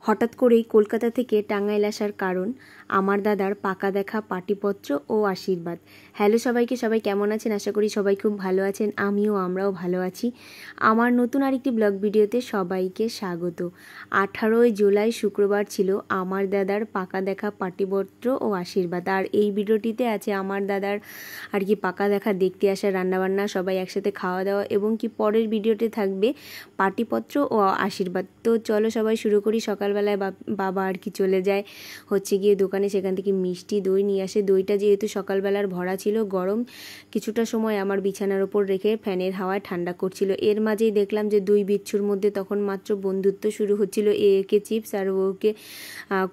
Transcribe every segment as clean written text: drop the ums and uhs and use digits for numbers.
হঠাৎ করেই কলকাতা থেকে টাঙ্গাইল আসার কারণ আমার দাদার পাকা দেখা পাটিপত্র ও আশীর্বাদ। হ্যালো সবাইকে, সবাই কেমন আছেন? আশা করি সবাই খুব ভালো আছেন। আমরাও ভালো আছি। আমার নতুন আরেকটি ব্লগ ভিডিওতে সবাইকে স্বাগত। 18ই জুলাই শুক্রবার ছিল আমার দাদার পাকা দেখা পাটিপত্র ও আশীর্বাদ। আর এই ভিডিওটিতে আছে আমার দাদার পাকা দেখা দেখতে আসা, রান্নাবান্না, সবাই একসাথে খাওয়া দাওয়া, এবং পরের ভিডিওতে থাকবে পাটিপত্র ও আশীর্বাদ। তো চলো সবাই শুরু করি। সকালবেলায় বাবা চলে যায় গিয়ে দোকানে, সেখান থেকে মিষ্টি দই নিয়ে আসে। দইটা যেহেতু সকালবেলার ভরা ছিল, গরম, কিছুটা সময় আমার বিছানার ওপর রেখে ফ্যানের হাওয়ায় ঠান্ডা করছিল। এর মাঝেই দেখলাম যে দুই বিচ্ছুর মধ্যে তখন মাত্র বন্ধুত্ব শুরু হচ্ছিল। একে চিপস আর ওকে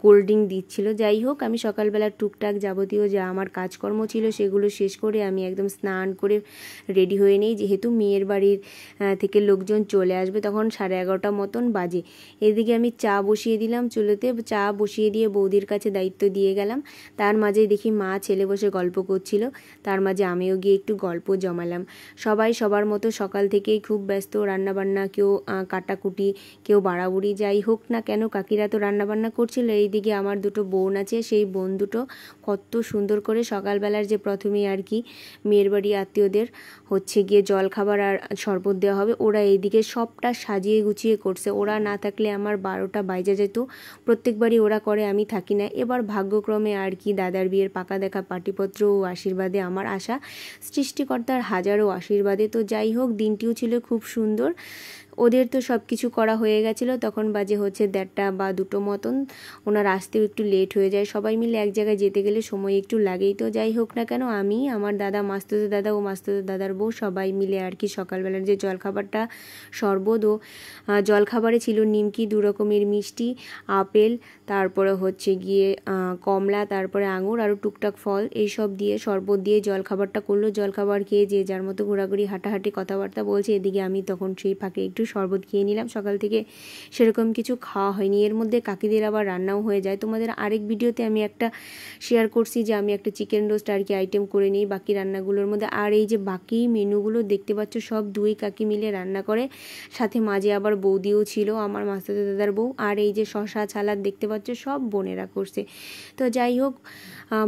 কোল্ড ড্রিঙ্ক দিচ্ছিল। যাই হোক, আমি সকালবেলা টুকটাক যাবতীয় যা আমার কাজকর্ম ছিল সেগুলো শেষ করে আমি একদম স্নান করে রেডি হয়ে নেই, যেহেতু মেয়ের বাড়ির থেকে লোকজন চলে আসবে। তখন 11:30 মতন বাজে। এদিকে আমি চা বসিয়ে দিলাম চুলোতে। চা বসিয়ে দিয়ে বৌদির কাছে দায়িত্ব দিয়ে গেলাম। তার মাঝে দেখি মা ছেলে বসে গল্প করছিল। তার মাঝে আমিও গিয়ে একটু গল্প জমালাম। সবাই সবার মতো সকাল থেকেই খুব ব্যস্ত, রান্নাবান্না, কেউ কাটাকুটি, কেউ বাড়াবুড়ি, যাই হোক না কেন কাকিরা তো রান্নাবান্না করছিল। এইদিকে আমার দুটো বোন আছে, সেই বোন দুটো কত সুন্দর করে সকালবেলার যে প্রথমেই মেয়ের বাড়ি আত্মীয়দের গিয়ে জলখাবার আর শরবত দেওয়া হবে, ওরা এইদিকে সবটা সাজিয়ে গুছিয়ে করছে। ওরা না থাকলে আমার 12টা বাইজে যেত। প্রত্যেকবারই ওরা করে, আমি থাকি না। এবার ভাগ্যক্রমে দাদার বিয়ের পাকা দেখা পাটিপত্র ও আশীর্বাদে আমার আশা, সৃষ্টিকর্তার হাজারো আশীর্বাদে। তো যাই হোক, দিনটিও ছিল খুব সুন্দর। ওদের তো সব কিছু করা হয়ে গেছিলো। তখন বাজে 1:30 বা 2 মতন। ওনার আসতেও একটু লেট হয়ে যায়। সবাই মিলে এক জায়গায় যেতে গেলে সময় একটু লাগেই। তো যাই হোক না কেন, আমি, আমার দাদা, মাস্তুতো দাদা ও মাস্তুতো দাদার বউ সবাই মিলে সকালবেলার যে জলখাবারটা, শরবত ও জলখাবারে ছিল নিমকি, 2 রকমের মিষ্টি, আপেল, তারপরে গিয়ে কমলা, তারপরে আঙুর, আরও টুকটাক ফল, এইসব দিয়ে শরবত দিয়ে জলখাবারটা করলো। জলখাবার খেয়ে যে যার মতো ঘোরাঘুরি, হাঁটাহাঁটি, কথাবার্তা বলছে। এদিকে আমি তখন সেই ফাঁকে একটু শরবত খেয়ে নিলাম। সকাল থেকে সেরকম কিছু খাওয়া হয়নি। এর মধ্যে কাকিদের আবার রান্নাও হয়ে যায়। তোমাদের আরেক ভিডিওতে আমি একটা শেয়ার করছি যে আমি একটা চিকেন রোস্ট আইটেম করে নিই বাকি রান্নাগুলোর মধ্যে। আর এই যে বাকি মেনুগুলো দেখতে পাচ্ছ, সব দুই কাকি মিলে রান্না করে। সাথে মাঝে আবার বৌদিও ছিল, আমার মাস্তুতো দাদার বউ। আর এই যে শশা ছালাদ দেখতে পাচ্ছ, সব বোনেরা করছে। তো যাই হোক,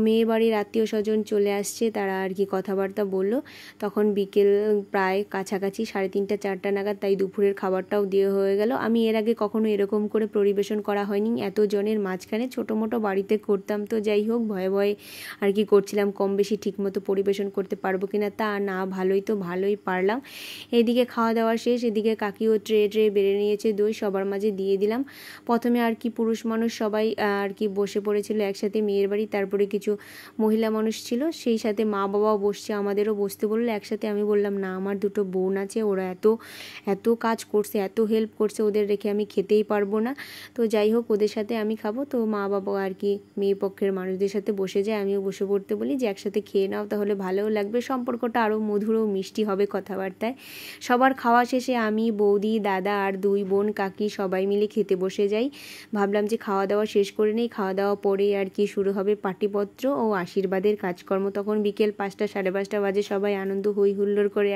মেয়ে বাড়ির আত্মীয় স্বজন চলে আসছে, তারা কথাবার্তা বললো। তখন বিকেল প্রায় কাছাকাছি 3:30 4টা নাগাদ, তাই দুপুরের খাবারটাও দিয়ে হয়ে গেল। আমি এর আগে কখনো এরকম করে পরিবেশন করা হয়নি, এত জনের মাঝখানে। ছোটো মোটো বাড়িতে করতাম। তো যাই হোক, ভয়ে ভয়ে করছিলাম, কম বেশি ঠিকমতো পরিবেশন করতে পারবো কিনা। তা না, ভালোই পারলাম। এদিকে খাওয়া দাওয়া শেষ। এদিকে কাকিও ট্রে বেড়ে নিয়েছে দই, সবার মাঝে দিয়ে দিলাম। প্রথমে পুরুষ মানুষ সবাই বসে পড়েছিল একসাথে মেয়ের বাড়ি। তারপরে কিছু মহিলা মানুষ ছিল, সেই সাথে মা বাবাও বসছে, আমাদেরও বসতে বললো একসাথে। আমি বললাম না, আমার 2 বোন আছে, ওরা এত কাজ করছে, এত হেল্প করছে, ওদের রেখে আমি খেতেই পারবো না। তো যাই হোক, ওদের সাথে আমি খাবো। তো মা বাবা মেয়ে পক্ষের মানুষদের সাথে বসে যায়। আমিও বসে পড়তে বলি যে একসাথে খেয়ে নাও, তাহলে ভালোও লাগবে, সম্পর্কটা আরও মধুর ও মিষ্টি হবে কথাবার্তায়। সবার খাওয়া শেষে আমি, বৌদি, দাদা আর 2 বোন কাকি সবাই মিলে খেতে বসে যাই। ভাবলাম যে খাওয়া দাওয়া শেষ করে নেই, খাওয়া দাওয়া পরে শুরু হবে পাটিপত্র ও আশীর্বাদের কাজকর্ম। তখন বিকেল 5টা 5:30 বাজে। সবাই আনন্দ হই হুল্লোড় করে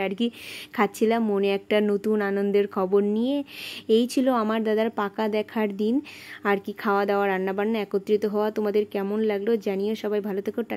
খাচ্ছিলাম, মনে একটা নতুন আনন্দের খবর নিয়ে। এই ছিল আমার দাদার পাকা দেখার দিন। খাওয়া দাওয়া, রান্নাবান্না, একত্রিত হওয়া। তোমাদের কেমন লাগলো জানিও। সবাই ভালো থেকো, টাটা।